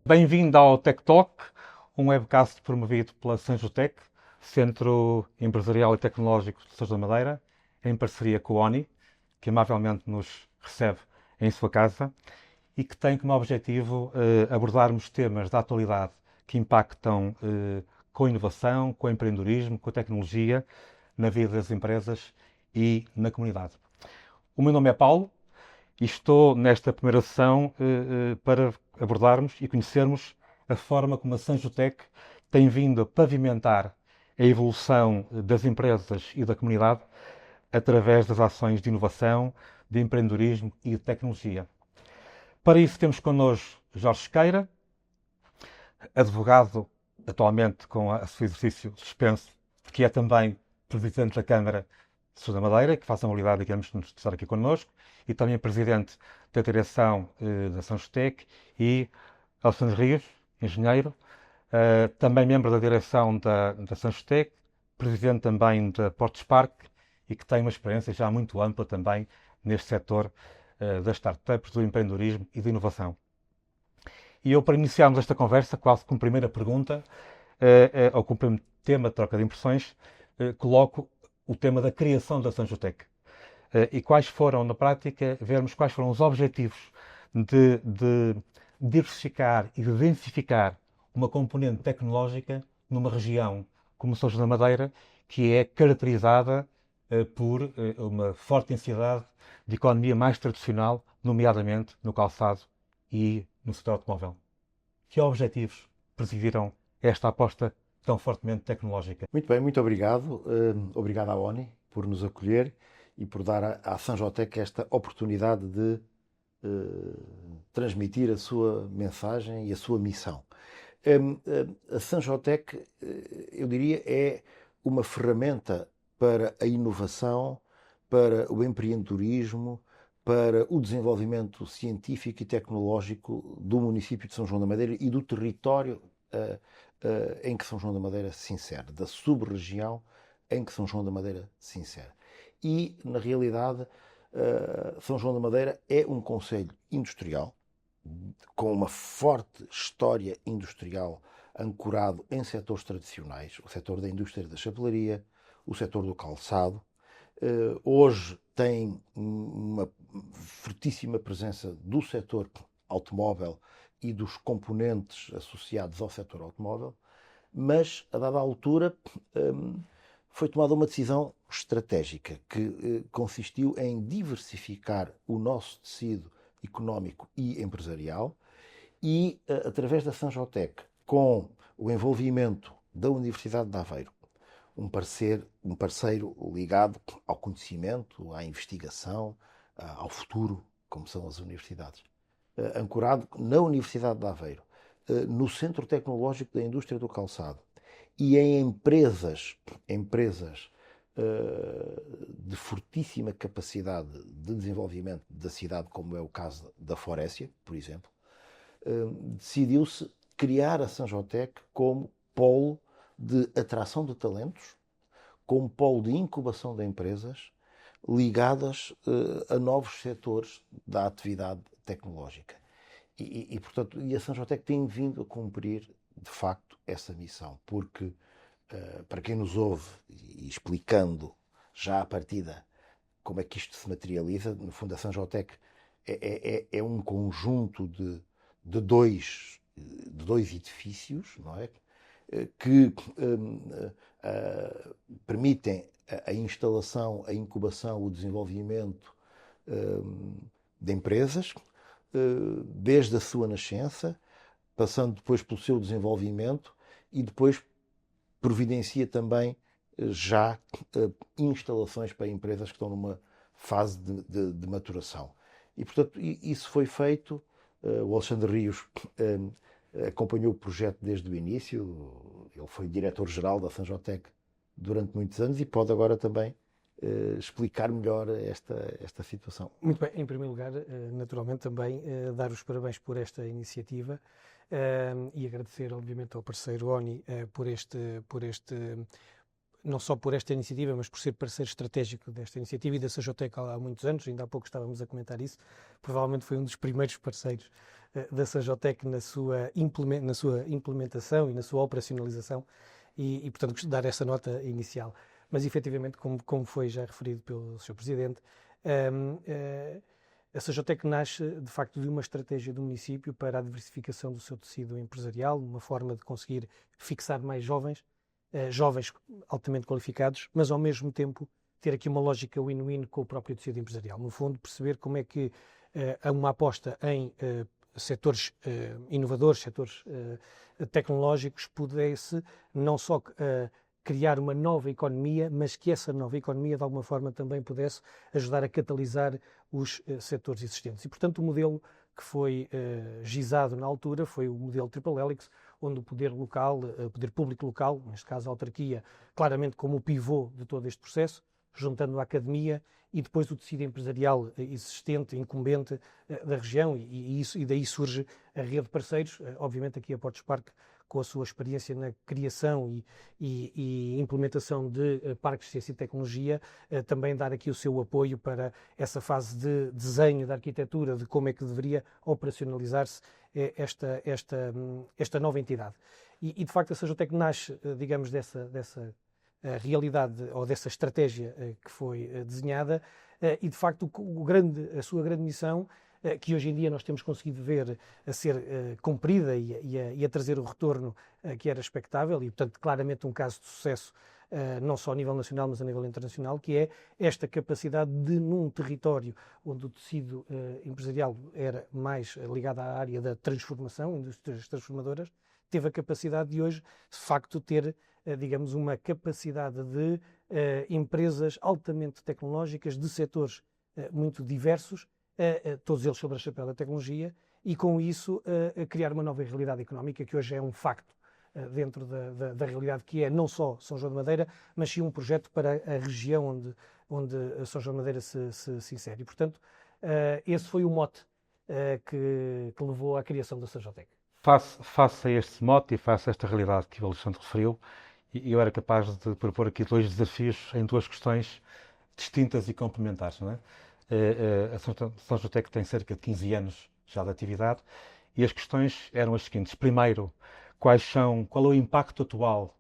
Bem-vindo ao Tech Talk, um webcast promovido pela Sanjotec, Centro Empresarial e Tecnológico de Sãos da Madeira, em parceria com a ONI, que amavelmente nos recebe em sua casa e que tem como objetivo abordarmos temas da atualidade que impactam com a inovação, com o empreendedorismo, com a tecnologia, na vida das empresas e na comunidade. O meu nome é Paulo e estou nesta primeira sessão para abordarmos e conhecermos a forma como a Sanjotec tem vindo a pavimentar a evolução das empresas e da comunidade através das ações de inovação, de empreendedorismo e de tecnologia. Para isso temos connosco Jorge Sequeira, advogado atualmente com o seu exercício suspenso, que é também presidente da Câmara de São da Madeira, que faz a amabilidade, digamos, de estar aqui connosco, e também presidente da direção da Sanjotec, e Alexandre Rios, engenheiro, também membro da direção da Sanjotec, presidente também da Portos Park, e que tem uma experiência já muito ampla também neste setor das startups, do empreendedorismo e da inovação. E eu, para iniciarmos esta conversa, quase como primeira pergunta, ou como primeiro tema de troca de impressões, coloco o tema da criação da Sanjotec. E quais foram, na prática, vermos quais foram os objetivos de diversificar e de densificar uma componente tecnológica numa região como São João da Madeira, que é caracterizada por uma forte densidade de economia mais tradicional, nomeadamente no calçado e no setor automóvel. Que objetivos presidiram esta aposta tão fortemente tecnológica? Muito bem, muito obrigado. Obrigado à ONI por nos acolher e por dar à Sanjotec esta oportunidade de transmitir a sua mensagem e a sua missão. A Sanjotec, eu diria, é uma ferramenta para a inovação, para o empreendedorismo, para o desenvolvimento científico e tecnológico do município de São João da Madeira e do território em que São João da Madeira se insere, da sub-região em que São João da Madeira se insere. E, na realidade, São João da Madeira é um concelho industrial, com uma forte história industrial ancorado em setores tradicionais, o setor da indústria da chapelaria, o setor do calçado. Hoje tem uma fortíssima presença do setor automóvel e dos componentes associados ao setor automóvel, mas, a dada altura, foi tomada uma decisão estratégica que consistiu em diversificar o nosso tecido económico e empresarial e, através da Sanjotec, com o envolvimento da Universidade de Aveiro, um parceiro ligado ao conhecimento, à investigação, ao futuro, como são as universidades, ancorado na Universidade de Aveiro, no Centro Tecnológico da Indústria do Calçado e em empresas de fortíssima capacidade de desenvolvimento da cidade, como é o caso da Forécia, por exemplo, decidiu-se criar a Sanjotec como polo de atração de talentos, como polo de incubação de empresas ligadas a novos setores da atividade tecnológica. Portanto, a Sanjotec tem vindo a cumprir, de facto, essa missão, porque, para quem nos ouve, e explicando já à partida como é que isto se materializa, no fundo a Sanjotec é um conjunto de dois edifícios, não é? Que permitem a instalação, a incubação, o desenvolvimento de empresas, desde a sua nascença, passando depois pelo seu desenvolvimento e depois providencia também já instalações para empresas que estão numa fase de maturação. E, portanto, isso foi feito. O Alexandre Rios acompanhou o projeto desde o início. Ele foi diretor-geral da Sanjotec durante muitos anos e pode agora também explicar melhor esta situação. Muito bem, em primeiro lugar, naturalmente também dar os parabéns por esta iniciativa e agradecer, obviamente, ao parceiro ONI não só por esta iniciativa, mas por ser parceiro estratégico desta iniciativa e da Sanjotec há muitos anos, ainda há pouco estávamos a comentar isso, provavelmente foi um dos primeiros parceiros da Sanjotec na sua implementação e na sua operacionalização e, portanto, dar essa nota inicial. Mas, efetivamente, como foi já referido pelo Sr. Presidente, a Sanjotec nasce, de facto, de uma estratégia do município para a diversificação do seu tecido empresarial, uma forma de conseguir fixar mais jovens altamente qualificados, mas, ao mesmo tempo, ter aqui uma lógica win-win com o próprio tecido empresarial. No fundo, perceber como é que há uma aposta em setores inovadores, setores tecnológicos, pudesse não só criar uma nova economia, mas que essa nova economia, de alguma forma, também pudesse ajudar a catalisar os setores existentes. E, portanto, o modelo que foi gizado na altura foi o modelo Triple Helix, onde o poder local, o poder público local, neste caso a autarquia, claramente como o pivô de todo este processo, juntando a academia e depois o tecido empresarial existente, incumbente da região, e daí surge a rede de parceiros, obviamente aqui a Portos Parque, com a sua experiência na criação e implementação de parques de ciência e tecnologia, também dar aqui o seu apoio para essa fase de desenho da arquitetura, de como é que deveria operacionalizar-se esta nova entidade. E de facto a Sanjotec nasce, digamos, dessa realidade ou dessa estratégia que foi desenhada e de facto a sua grande missão, que hoje em dia nós temos conseguido ver a ser cumprida e a trazer o retorno que era expectável e, portanto, claramente um caso de sucesso, não só a nível nacional, mas a nível internacional, que é esta capacidade de, num território onde o tecido empresarial era mais ligado à área da transformação, indústrias transformadoras, teve a capacidade de hoje, de facto, ter, digamos, uma capacidade de empresas altamente tecnológicas, de setores muito diversos, todos eles sobre a chapéu da tecnologia, e com isso criar uma nova realidade económica que hoje é um facto dentro da realidade que é não só São João de Madeira, mas sim um projeto para a região onde São João de Madeira se insere. E, portanto, esse foi o mote que levou à criação da Sanjotec. Face a este mote e face a esta realidade que o Alexandre referiu, eu era capaz de propor aqui dois desafios em duas questões distintas e complementares, não é? A Sanjotec tem cerca de 15 anos já de atividade e as questões eram as seguintes. Primeiro, qual é o impacto atual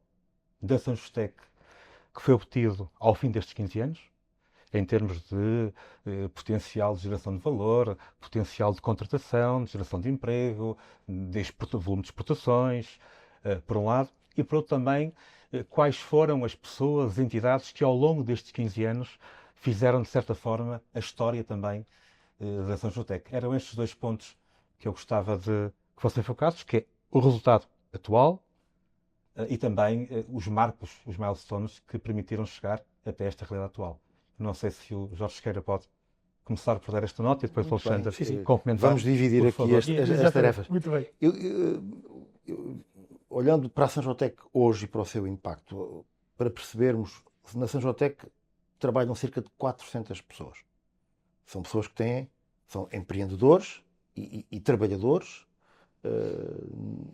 da Sanjotec que foi obtido ao fim destes 15 anos, em termos de potencial de geração de valor, potencial de contratação, de geração de emprego, de volume de exportações, por um lado, e por outro também, quais foram as pessoas, as entidades que ao longo destes 15 anos fizeram, de certa forma, a história também da Sanjotec. Eram estes dois pontos que eu gostava de que fossem focados, que é o resultado atual e também os marcos, os milestones que permitiram chegar até esta realidade atual. Não sei se o Jorge Sequeira pode começar por dar esta nota e depois o Alexandre complementar. Vamos dividir aqui as tarefas. Muito bem. Olhando para a Sanjotec hoje e para o seu impacto, para percebermos, na Sanjotec trabalham cerca de 400 pessoas. São pessoas que são empreendedores e trabalhadores.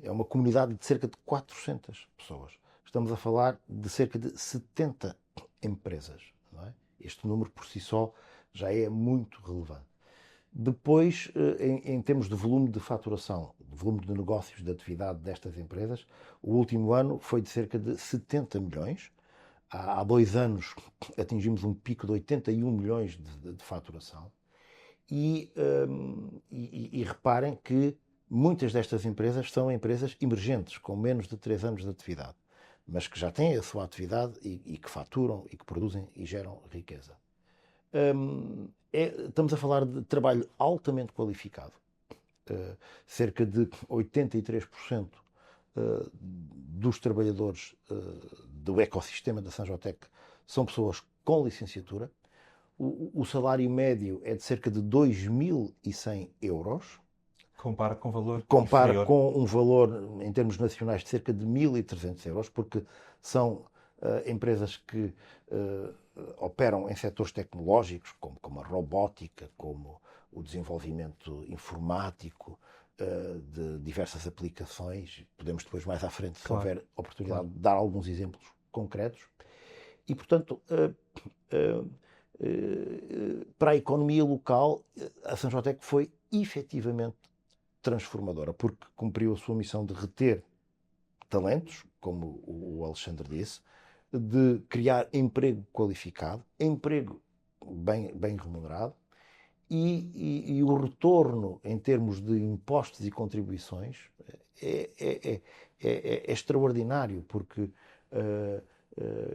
É uma comunidade de cerca de 400 pessoas. Estamos a falar de cerca de 70 empresas. Não é? Este número por si só já é muito relevante. Depois, em termos de volume de faturação, de volume de negócios, de atividade destas empresas, o último ano foi de cerca de 70 milhões. Há 2 anos atingimos um pico de 81 milhões de faturação. E reparem que muitas destas empresas são empresas emergentes, com menos de 3 anos de atividade, mas que já têm a sua atividade e que faturam e que produzem e geram riqueza. Estamos a falar de trabalho altamente qualificado. Cerca de 83% dos trabalhadores do ecossistema da Sanjotec são pessoas com licenciatura. O salário médio é de cerca de 2.100 euros. Compara com valor Compara inferior. com um valor, em termos nacionais, de cerca de 1.300 euros, porque são empresas que operam em setores tecnológicos, como a robótica, como o desenvolvimento informático de diversas aplicações. Podemos depois, mais à frente, se houver oportunidade, de dar alguns exemplos concretos. E, portanto, para a economia local, a Sanjotec foi efetivamente transformadora, porque cumpriu a sua missão de reter talentos, como o Alexandre disse, de criar emprego qualificado, emprego bem remunerado, e o retorno em termos de impostos e contribuições é extraordinário, porque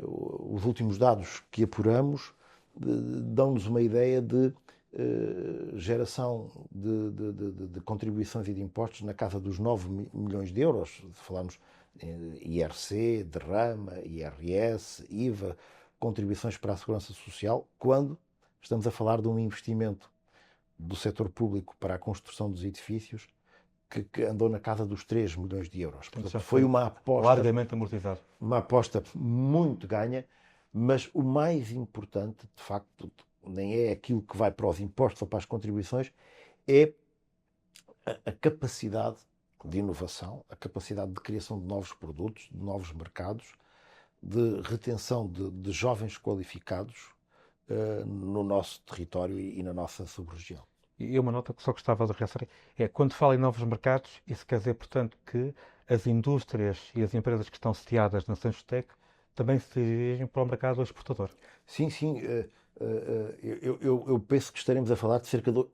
os últimos dados que apuramos dão-nos uma ideia de geração de contribuições e de impostos na casa dos 9 milhões de euros. Falamos em IRC, derrama, IRS, IVA, contribuições para a segurança social, quando estamos a falar de um investimento do setor público para a construção dos edifícios que andou na casa dos 3 milhões de euros. Portanto, foi uma aposta largamente amortizado. Uma aposta muito ganha, mas o mais importante, de facto, nem é aquilo que vai para os impostos ou para as contribuições, é a capacidade de inovação, a capacidade de criação de novos produtos, de novos mercados, de retenção de jovens qualificados no nosso território e na nossa sub-região. E uma nota que só gostava de realçar é, quando fala em novos mercados, isso quer dizer, portanto, que as indústrias e as empresas que estão sediadas na Sanjotec também se dirigem para o mercado exportador. Sim. Eu penso que estaremos a falar de cerca de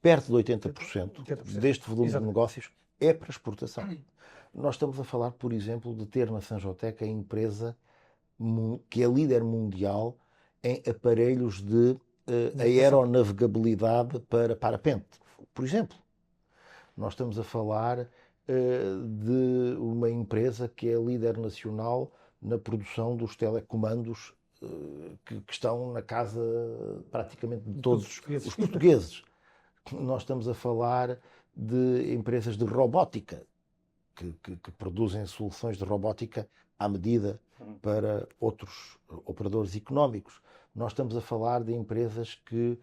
perto de 80% deste volume de negócios é para exportação. Nós estamos a falar, por exemplo, de ter na Sanjotec a empresa que é líder mundial em aparelhos de aeronavegabilidade para parapente, por exemplo. Nós estamos a falar de uma empresa que é líder nacional na produção dos telecomandos que estão na casa praticamente de todos os portugueses. Nós estamos a falar de empresas de robótica que produzem soluções de robótica à medida para outros operadores económicos. Nós estamos a falar de empresas que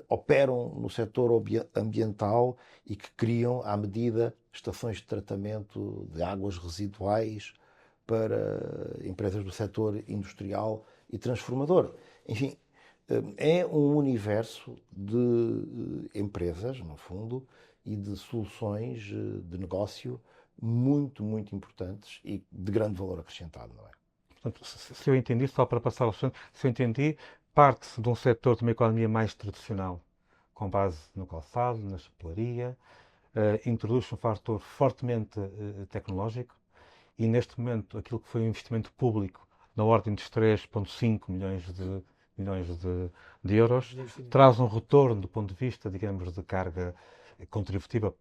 operam no setor ambiental e que criam à medida estações de tratamento de águas residuais para empresas do setor industrial e transformador. Enfim, é um universo de empresas, no fundo, e de soluções de negócio muito importantes e de grande valor acrescentado, não é? Portanto, se eu entendi, só para passar ao Alexandre, se eu entendi, parte-se de um setor de uma economia mais tradicional, com base no calçado, na chapelaria, introduz um fator fortemente tecnológico e, neste momento, aquilo que foi um investimento público na ordem dos 3,5 milhões de euros, traz um retorno do ponto de vista, digamos, de carga contributiva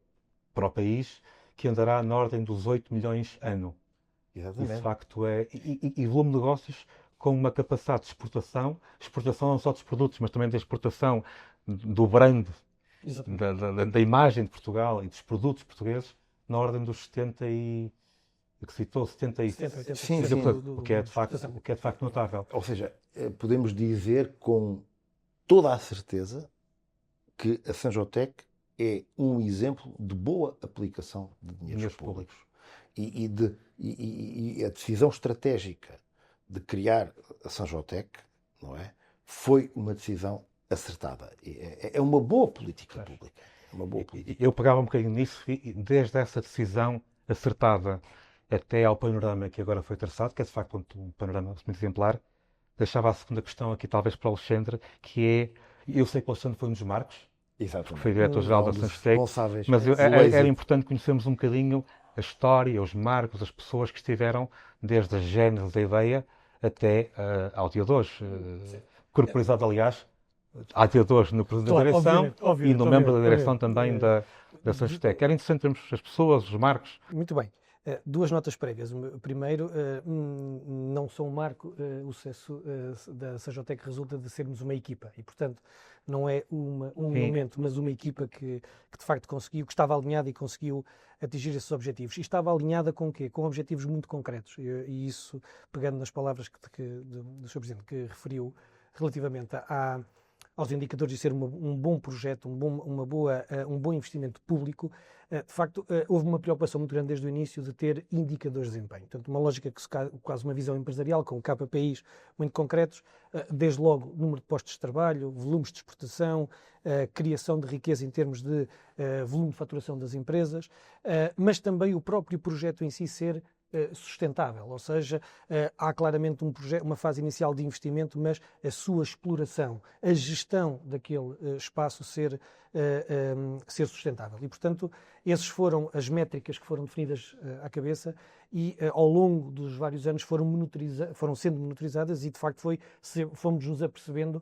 para o país, que andará na ordem dos 8 milhões ano. Exatamente. E, de facto, e volume de negócios com uma capacidade de exportação não só dos produtos, mas também da exportação do brand, da imagem de Portugal e dos produtos portugueses, na ordem dos 70 e... que citou 77%, sim, o que é de facto notável. Ou seja, podemos dizer com toda a certeza que a Sanjotec é um exemplo de boa aplicação de dinheiros públicos. E a decisão estratégica de criar a Sanjotec, não é, foi uma decisão acertada. É uma boa política pública. É uma boa política. Eu pegava um bocadinho nisso e desde essa decisão acertada até ao panorama que agora foi traçado, que é de facto um panorama muito exemplar, deixava a segunda questão aqui talvez para o Alexandre, que é, eu sei que o Alexandre foi um dos marcos, exatamente, foi diretor-geral da Sanjotec, mas era importante conhecermos um bocadinho a história, os marcos, as pessoas que estiveram desde a gênese da ideia até ao dia de hoje. Corporizado, aliás, há dia de hoje no Presidente da Direção e no membro da Direção também da Sanjotec. Era interessante termos as pessoas, os marcos. Muito bem. Duas notas prévias. Primeiro, não sou um marco, o sucesso da Sanjotec resulta de sermos uma equipa e, portanto, não é um momento, mas uma equipa que de facto conseguiu, que estava alinhada e conseguiu atingir esses objetivos. E estava alinhada com o quê? Com objetivos muito concretos. E isso, pegando nas palavras do Sr. Presidente, que referiu relativamente aos indicadores de ser um bom projeto, um bom investimento público, de facto, houve uma preocupação muito grande desde o início de ter indicadores de desempenho. Portanto, uma lógica quase uma visão empresarial, com KPIs muito concretos, desde logo número de postos de trabalho, volumes de exportação, criação de riqueza em termos de volume de faturação das empresas, mas também o próprio projeto em si ser sustentável, ou seja, há claramente uma fase inicial de investimento, mas a sua exploração, a gestão daquele espaço ser sustentável. E, portanto, essas foram as métricas que foram definidas à cabeça e, ao longo dos vários anos, foram sendo monitorizadas e, de facto, fomos nos apercebendo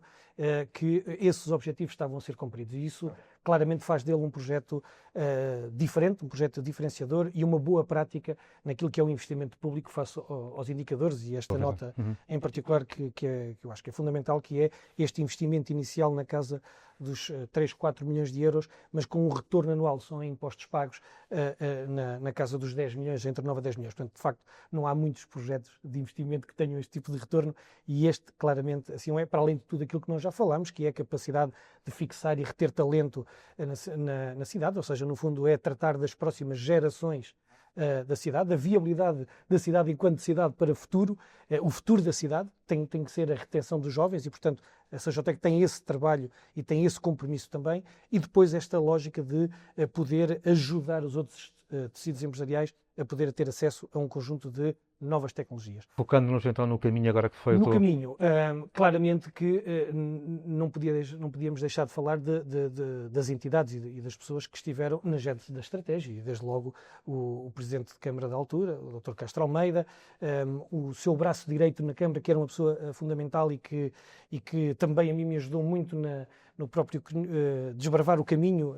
que esses objetivos estavam a ser cumpridos. E isso claramente faz dele um projeto diferente, um projeto diferenciador e uma boa prática naquilo que é o investimento público face aos indicadores, e esta nota em particular que eu acho que é fundamental, que é este investimento inicial na casa dos 3, 4 milhões de euros, mas com um retorno anual só em impostos pagos na casa dos 10 milhões, entre 9 a 10 milhões. Portanto, de facto, não há muitos projetos de investimento que tenham este tipo de retorno e este, claramente, assim é, para além de tudo aquilo que nós já falámos, que é a capacidade de fixar e reter talento na cidade, ou seja, no fundo é tratar das próximas gerações da cidade, da viabilidade da cidade enquanto cidade para o futuro da cidade tem que ser a retenção dos jovens e, portanto, a CJTEC tem esse trabalho e tem esse compromisso também, e depois esta lógica de poder ajudar os outros tecidos empresariais a poder ter acesso a um conjunto de novas tecnologias. Focando-nos então no caminho agora que foi o caminho, claramente que não podíamos deixar de falar das entidades e das pessoas que estiveram na gênese da estratégia, e desde logo o Presidente de Câmara da altura, o Dr. Castro Almeida, o seu braço direito na Câmara, que era uma pessoa fundamental e que também a mim me ajudou muito no próprio desbravar o caminho.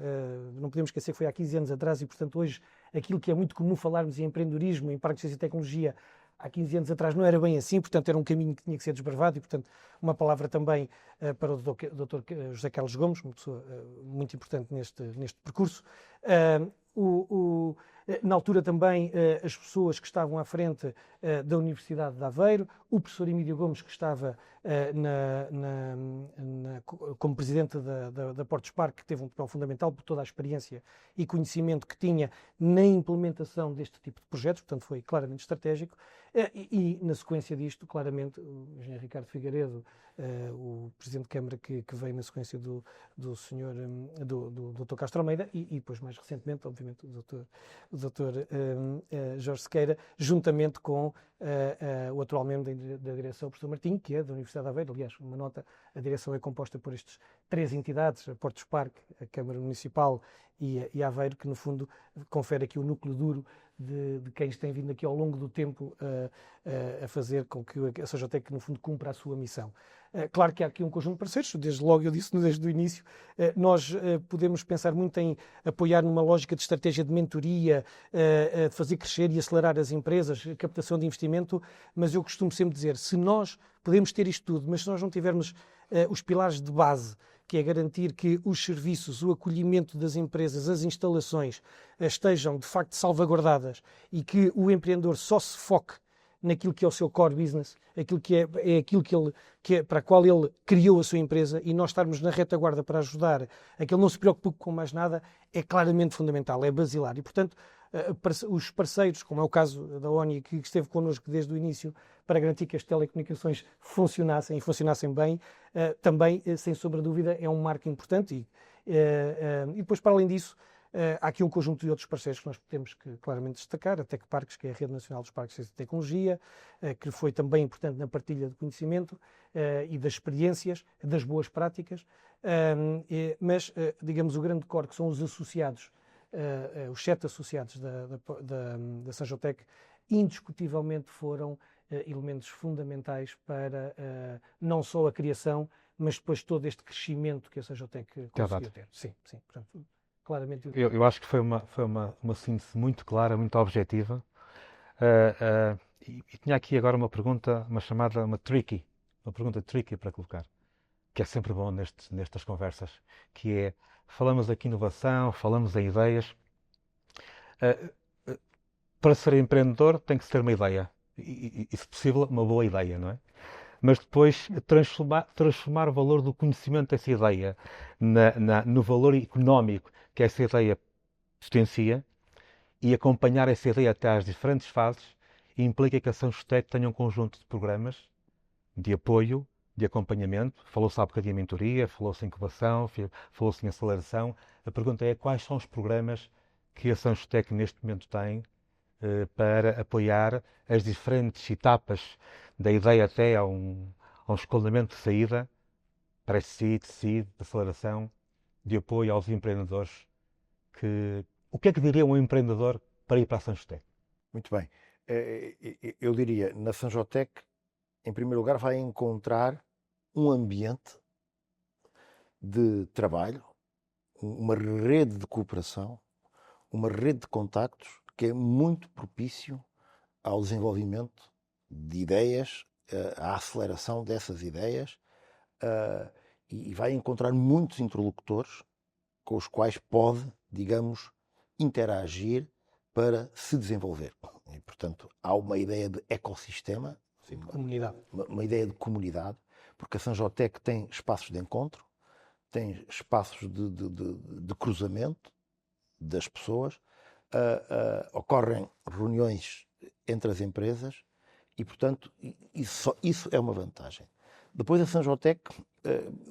Não podemos esquecer que foi há 15 anos atrás e, portanto, hoje aquilo que é muito comum falarmos em empreendedorismo, em parques de ciência e tecnologia, há 15 anos atrás não era bem assim, portanto era um caminho que tinha que ser desbravado e, portanto, uma palavra também para o Dr. José Carlos Gomes, uma pessoa muito importante neste percurso. Na altura também as pessoas que estavam à frente da Universidade de Aveiro, o professor Emílio Gomes, que estava como presidente da Portos Parque, que teve um papel fundamental por toda a experiência e conhecimento que tinha na implementação deste tipo de projetos, portanto foi claramente estratégico. E na sequência disto, claramente, o engenheiro Ricardo Figueiredo, o Presidente de Câmara que veio na sequência do Dr. Castro Almeida e depois, mais recentemente, obviamente, o Dr. Jorge Sequeira, juntamente com o atual membro da direção, o professor Martim, que é da Universidade de Aveiro. Aliás, uma nota, a direção é composta por estas 3 entidades, a Portos Parque, a Câmara Municipal e Aveiro, que no fundo confere aqui o núcleo duro de quem tem vindo aqui ao longo do tempo a fazer com que a CJTEC, no fundo, cumpra a sua missão. Claro que há aqui um conjunto de parceiros, desde logo eu disse desde o início, nós podemos pensar muito em apoiar numa lógica de estratégia de mentoria, de fazer crescer e acelerar as empresas, captação de investimento, mas eu costumo sempre dizer, se nós podemos ter isto tudo, mas se nós não tivermos os pilares de base, que é garantir que os serviços, o acolhimento das empresas, as instalações estejam de facto salvaguardadas e que o empreendedor só se foque naquilo que é o seu core business, aquilo que é aquilo para a qual ele criou a sua empresa, e nós estarmos na retaguarda para ajudar a que ele não se preocupe com mais nada, é claramente fundamental, é basilar. E, portanto, os parceiros, como é o caso da ONI, que esteve connosco desde o início para garantir que as telecomunicações funcionassem e funcionassem bem, também, sem sombra de dúvida, é um marco importante. E depois, para além disso, há aqui um conjunto de outros parceiros que nós temos que claramente destacar, a Tec Parques, que é a Rede Nacional dos Parques de Ciência e Tecnologia, que foi também importante na partilha de conhecimento e das experiências, das boas práticas, mas, digamos, o grande core, que são os associados, os 7 associados da CJTEC, indiscutivelmente foram elementos fundamentais para não só a criação, mas depois todo este crescimento que a CJTEC conseguiu ter. Sim, sim. Portanto, claramente. Eu acho que foi uma síntese muito clara, muito objetiva. E tinha aqui agora uma pergunta, uma pergunta tricky para colocar, que é sempre bom nestas conversas, que é, falamos aqui em inovação, falamos em ideias. Para ser empreendedor tem que se ter uma ideia, e se possível, uma boa ideia, não é? mas depois transformar o valor do conhecimento dessa ideia no valor económico que essa ideia potencia e acompanhar essa ideia até às diferentes fases implica que a São José tenha um conjunto de programas de apoio, de acompanhamento. Falou-se há bocadinho em mentoria, falou-se em incubação, falou-se em aceleração. A pergunta é quais são os programas que a São José neste momento tem para apoiar as diferentes etapas da ideia até a um escalonamento de saída, pré-seed, seed, de aceleração, de apoio aos empreendedores. O que é que diria um empreendedor para ir para a Sanjotec? Muito bem. Eu diria, na Sanjotec, em primeiro lugar, vai encontrar um ambiente de trabalho, uma rede de cooperação, uma rede de contactos que é muito propício ao desenvolvimento de ideias, à aceleração dessas ideias, e vai encontrar muitos interlocutores com os quais pode, digamos, interagir para se desenvolver. E, portanto, há uma ideia de ecossistema, uma ideia de comunidade, porque a Sanjotec tem espaços de encontro, tem espaços de cruzamento das pessoas, ocorrem reuniões entre as empresas e, portanto, isso é uma vantagem. Depois a Sanjotec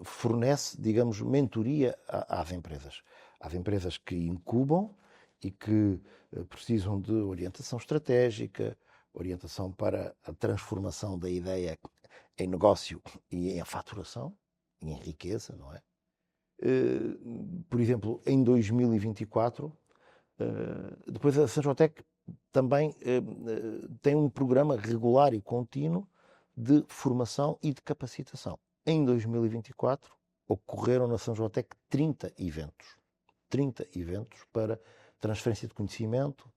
fornece, digamos, mentoria às empresas. Às empresas que incubam e que precisam de orientação estratégica, orientação para a transformação da ideia em negócio e em faturação, e em riqueza, não é? Por exemplo, em 2024, depois a Sanjotec também tem um programa regular e contínuo de formação e de capacitação. Em 2024, ocorreram na Sanjotec 30 eventos. 30 eventos para transferência de conhecimento,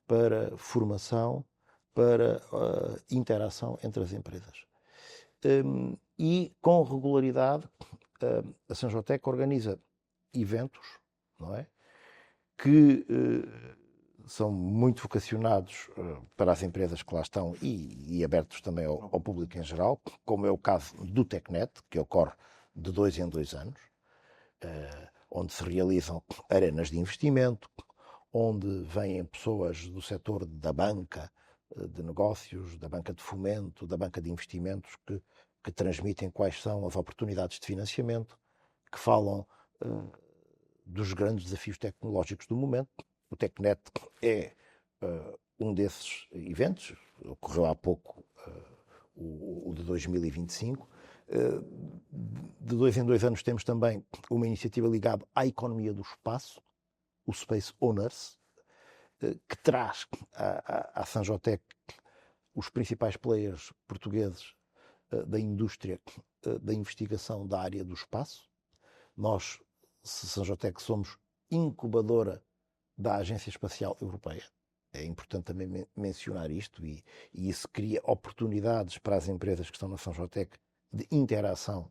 para formação, para interação entre as empresas. E com regularidade, a Sanjotec organiza eventos, não é? Que são muito vocacionados para as empresas que lá estão e abertos também ao público em geral, como é o caso do TecNet, que ocorre de 2 em 2 anos, onde se realizam arenas de investimento, onde vêm pessoas do setor da banca de negócios, da banca de fomento, da banca de investimentos, que transmitem quais são as oportunidades de financiamento, que falam dos grandes desafios tecnológicos do momento. O TecNet é um desses eventos, ocorreu há pouco o de 2025. De 2 em 2 anos temos também uma iniciativa ligada à economia do espaço, o Space Owners, que traz à Sanjotec os principais players portugueses da indústria da investigação da área do espaço. Nós, Sanjotec, somos incubadora da Agência Espacial Europeia. É importante também mencionar isto e isso cria oportunidades para as empresas que estão na Sanjotec de interação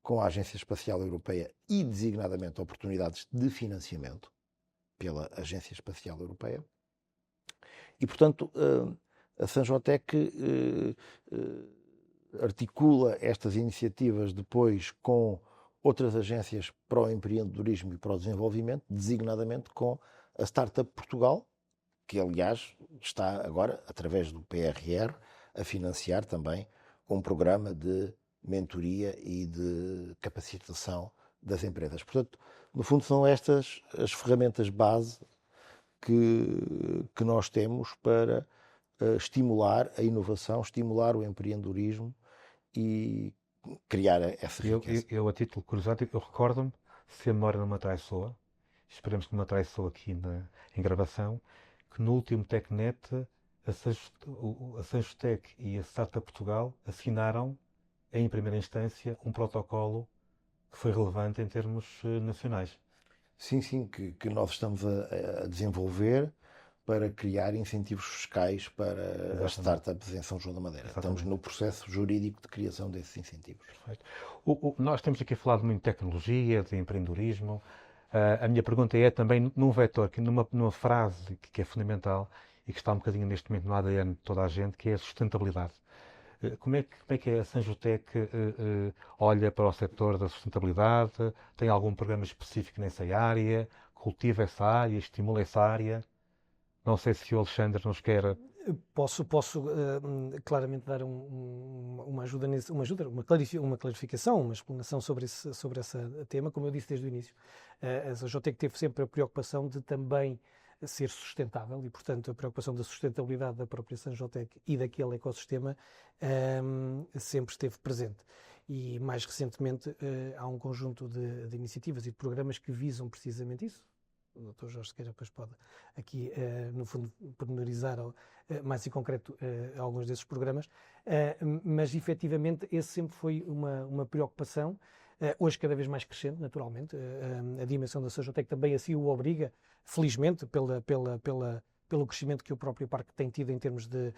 com a Agência Espacial Europeia e, designadamente, oportunidades de financiamento pela Agência Espacial Europeia. E, portanto, a Sanjotec articula estas iniciativas depois com outras agências para o empreendedorismo e para o desenvolvimento, designadamente com a Startup Portugal, que aliás está agora, através do PRR, a financiar também um programa de mentoria e de capacitação das empresas. Portanto, no fundo são estas as ferramentas base que nós temos para estimular a inovação, estimular o empreendedorismo e criar essa riqueza. Eu a título de curiosidade, eu recordo-me, se a memória não me atraiçoa, esperemos que não me atraiçoa aqui em gravação, que no último TecNet a Sanjotec e a Startup Portugal assinaram, em primeira instância, um protocolo que foi relevante em termos nacionais. Sim, que nós estamos a desenvolver para criar incentivos fiscais para as startups em São João da Madeira. Exatamente. Estamos no processo jurídico de criação desses incentivos. Perfeito. Nós temos aqui falado muito de tecnologia, de empreendedorismo. A minha pergunta é também num vetor, numa frase que é fundamental e que está um bocadinho neste momento no ADN de toda a gente, que é a sustentabilidade. Como é que a Sanjotec olha para o setor da sustentabilidade? Tem algum programa específico nessa área? Cultiva essa área? Estimula essa área? Não sei se o Alexandre nos quer. Posso claramente dar uma ajuda, uma clarificação, uma explanação sobre esse tema. Como eu disse desde o início, a Sanjotec teve sempre a preocupação de também ser sustentável e, portanto, a preocupação da sustentabilidade da própria Sanjotec e daquele ecossistema sempre esteve presente. E, mais recentemente, há um conjunto de iniciativas e de programas que visam precisamente isso. O Dr. Jorge Sequeira depois pode aqui, no fundo, pormenorizar mais em concreto alguns desses programas, mas efetivamente esse sempre foi uma preocupação, hoje cada vez mais crescente, naturalmente. A dimensão da Sanjotec também assim o obriga, felizmente, pelo crescimento que o próprio parque tem tido em termos de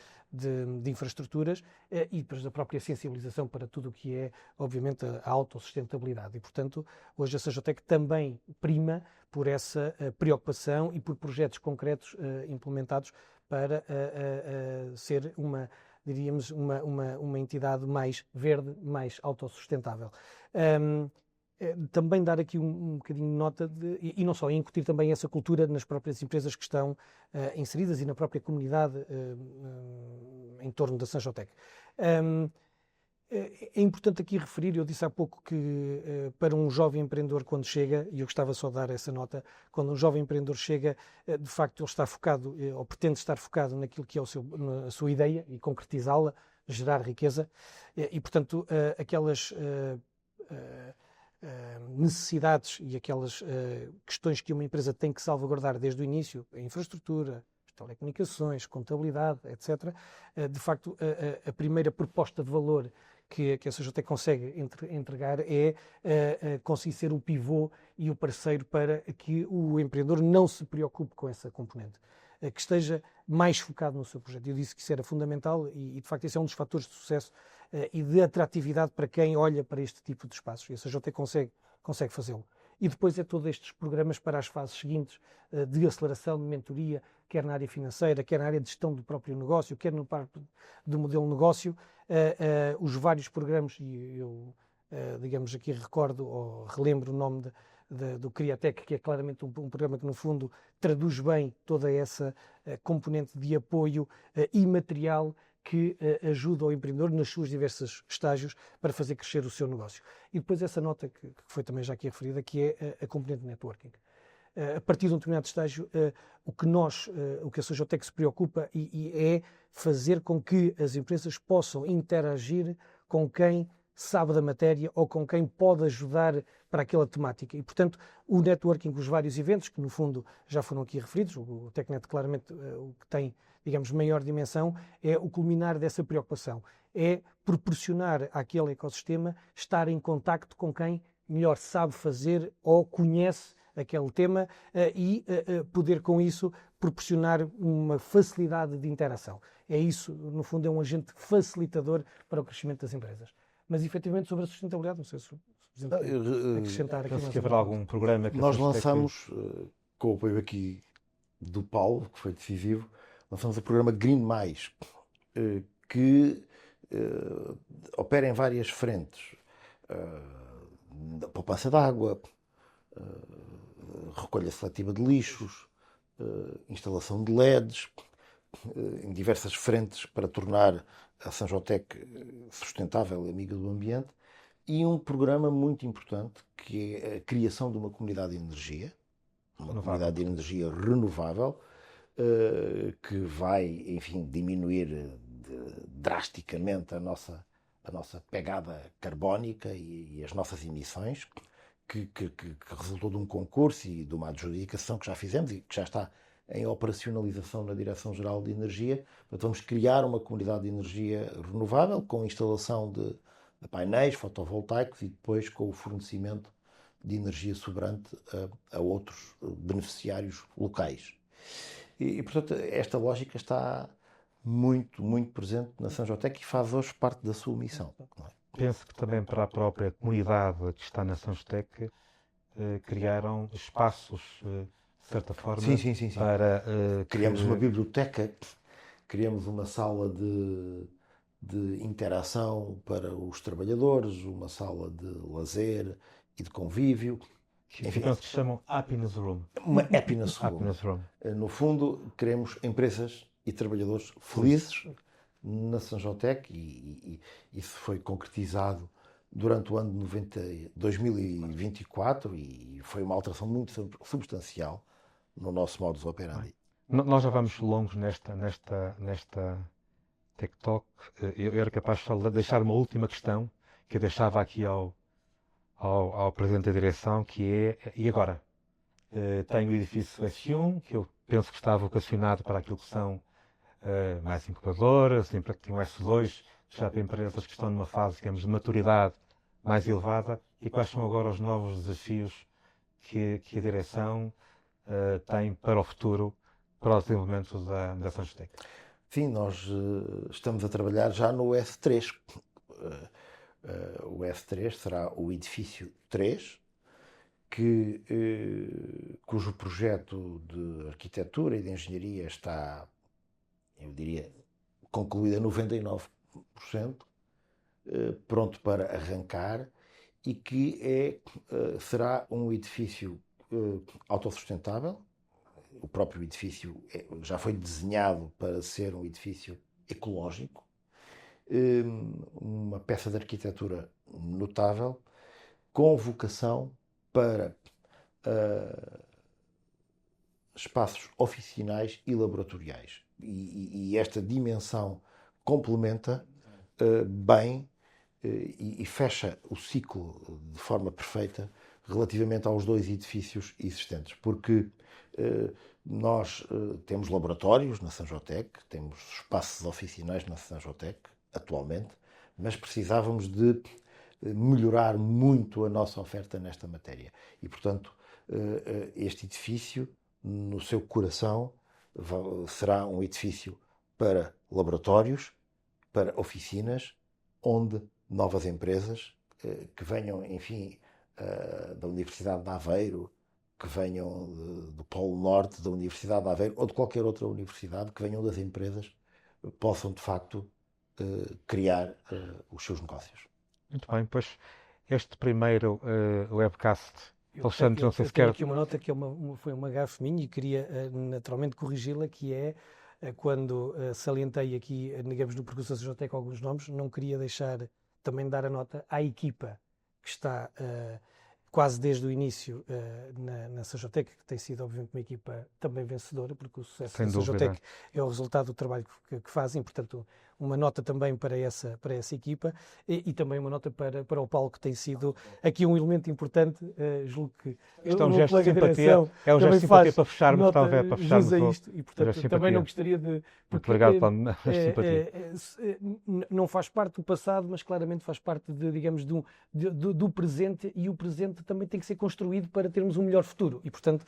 infraestruturas e depois da própria sensibilização para tudo o que é, obviamente, a autossustentabilidade. E, portanto, hoje a Sanjotec também prima por essa preocupação e por projetos concretos implementados para ser diríamos, uma entidade mais verde, mais autossustentável. Também dar aqui um bocadinho de nota e não só, incutir também essa cultura nas próprias empresas que estão inseridas e na própria comunidade em torno da Sanjotec. É importante aqui referir, eu disse há pouco que para um jovem empreendedor quando chega, e eu gostava só de dar essa nota, quando um jovem empreendedor chega, de facto ele está focado, ou pretende estar focado naquilo que é a sua ideia e concretizá-la, gerar riqueza, e portanto aquelas necessidades e aquelas questões que uma empresa tem que salvaguardar desde o início, a infraestrutura, as telecomunicações, contabilidade, etc., de facto a primeira proposta de valor que a Sanjotec consegue entregar é conseguir ser o pivô e o parceiro para que o empreendedor não se preocupe com essa componente, que esteja mais focado no seu projeto. Eu disse que isso era fundamental e de facto esse é um dos fatores de sucesso e de atratividade para quem olha para este tipo de espaços. E a Sanjotec consegue fazê-lo. E depois é todos estes programas para as fases seguintes de aceleração, de mentoria, quer na área financeira, quer na área de gestão do próprio negócio, quer no parte do modelo de negócio, os vários programas, e eu, digamos, aqui recordo ou relembro o nome do Criatec, que é claramente um programa que, no fundo, traduz bem toda essa componente de apoio imaterial que ajuda o empreendedor nos seus diversos estágios para fazer crescer o seu negócio. E depois essa nota que foi também já aqui referida, que é a componente de networking. A partir de um determinado estágio, o que a Sanjotec se preocupa e é fazer com que as empresas possam interagir com quem sabe da matéria ou com quem pode ajudar para aquela temática. E, portanto, o networking, os vários eventos, que no fundo já foram aqui referidos, o TecNet claramente o que tem, digamos, maior dimensão, é o culminar dessa preocupação. É proporcionar àquele ecossistema estar em contacto com quem melhor sabe fazer ou conhece aquele tema e poder com isso proporcionar uma facilidade de interação. É isso, no fundo, é um agente facilitador para o crescimento das empresas. Mas, efetivamente, sobre a sustentabilidade, não sei se o Presidente acrescentar aqui. Penso que haverá algum programa que nós lançamos, com o apoio aqui do Paulo, que foi decisivo, lançamos o programa Green+, que opera em várias frentes. Da poupança de água, recolha seletiva de lixos, instalação de LEDs, em diversas frentes para tornar a Sanjotec sustentável e amiga do ambiente, e um programa muito importante que é a criação de uma comunidade de energia, comunidade de energia renovável, que vai, enfim, diminuir drasticamente a nossa pegada carbónica e as nossas emissões, que resultou de um concurso e de uma adjudicação que já fizemos e que já está em operacionalização na Direção-Geral de Energia. Portanto, vamos criar uma comunidade de energia renovável com instalação de painéis fotovoltaicos e depois com o fornecimento de energia sobrante a outros beneficiários locais. E, portanto, esta lógica está muito, muito presente na Sanjotec e faz hoje parte da sua missão. Não é? Penso que também para a própria comunidade que está na Sanjotec criaram espaços, de certa forma, sim. para... Criamos uma biblioteca, criamos uma sala de interação para os trabalhadores, uma sala de lazer e de convívio. Enfim, penso que se chamam Happiness Room. Uma happiness room. Happiness Room. No fundo, queremos empresas e trabalhadores felizes na Sanjotec e isso foi concretizado durante o ano de 2024 e foi uma alteração muito substancial no nosso modus operandi. Nós já vamos longos nesta TikTok. Eu era capaz só de deixar uma última questão que eu deixava aqui ao Presidente da Direção, que é, e agora? Tenho o edifício S1, que eu penso que está vocacionado para aquilo que são mais incubadoras, tem o S2, já para empresas que estão numa fase, digamos, de maturidade mais elevada. E quais são agora os novos desafios que a Direção tem para o futuro, para o desenvolvimento da Sanjotec? Sim, nós estamos a trabalhar já no S3. O S3 será o edifício 3, cujo projeto de arquitetura e de engenharia está, eu diria, concluído a 99%, pronto para arrancar, e que será um edifício autossustentável. O próprio edifício já foi desenhado para ser um edifício ecológico, uma peça de arquitetura notável, com vocação para espaços oficinais e laboratoriais. E esta dimensão complementa bem e fecha o ciclo de forma perfeita relativamente aos dois edifícios existentes, porque nós temos laboratórios na Sanjotec, temos espaços oficinais na Sanjotec atualmente, mas precisávamos de melhorar muito a nossa oferta nesta matéria. E, portanto, este edifício, no seu coração, será um edifício para laboratórios, para oficinas, onde novas empresas que venham, enfim, da Universidade de Aveiro, que venham do Polo Norte da Universidade de Aveiro ou de qualquer outra universidade, que venham das empresas, possam, de facto, criar os seus negócios. Muito bem, pois este primeiro webcast, Alexandre, não sei se quer... quer... aqui uma nota que foi uma gafe minha e queria naturalmente corrigi-la, que é quando salientei aqui, digamos, no percurso da Sanjotec alguns nomes, não queria deixar também dar a nota à equipa que está quase desde o início na Sanjotec, que tem sido obviamente uma equipa também vencedora, porque o sucesso da Sanjotec é o resultado do trabalho que fazem, portanto uma nota também para essa equipa e também uma nota para o Paulo, que tem sido aqui um elemento importante, julgo que isto é um gesto de simpatia, é um gesto de simpatia para fecharmos, talvez, para fecharmos isto, e portanto também não gostaria de... Muito obrigado pela simpatia. Não faz parte do passado, mas claramente faz parte, digamos, do presente, e o presente também tem que ser construído para termos um melhor futuro. E, portanto,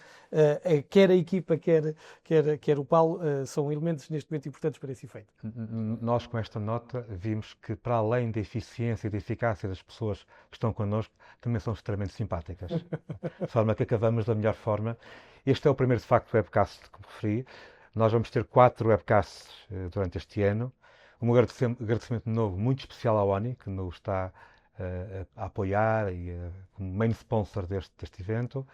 quer a equipa, quer o Paulo, são elementos neste momento importantes para esse efeito. Nós, com esta nota, vimos que, para além da eficiência e da eficácia das pessoas que estão connosco, também são extremamente simpáticas. De forma que acabamos da melhor forma. Este é o primeiro, de facto, webcast que me referi. Nós vamos ter 4 webcasts durante este ano. Um agradecimento novo muito especial à ONI, que nos está a apoiar e como main sponsor deste evento.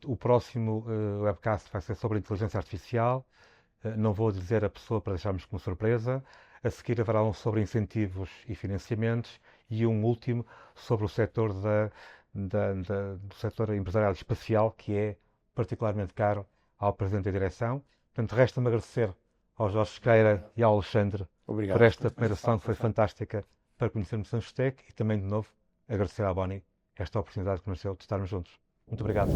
O próximo webcast vai ser sobre inteligência artificial. Não vou dizer a pessoa para deixarmos como surpresa. A seguir haverá um sobre incentivos e financiamentos e um último sobre o setor do setor empresarial espacial, que é particularmente caro ao Presidente da Direção. Portanto, resta-me agradecer ao Jorge Sequeira e ao Alexandre por esta primeira sessão, que foi fantástica para conhecermos Sanjotec, e também, de novo, agradecer à Boni esta oportunidade que nos deu de estarmos juntos. Muito obrigado.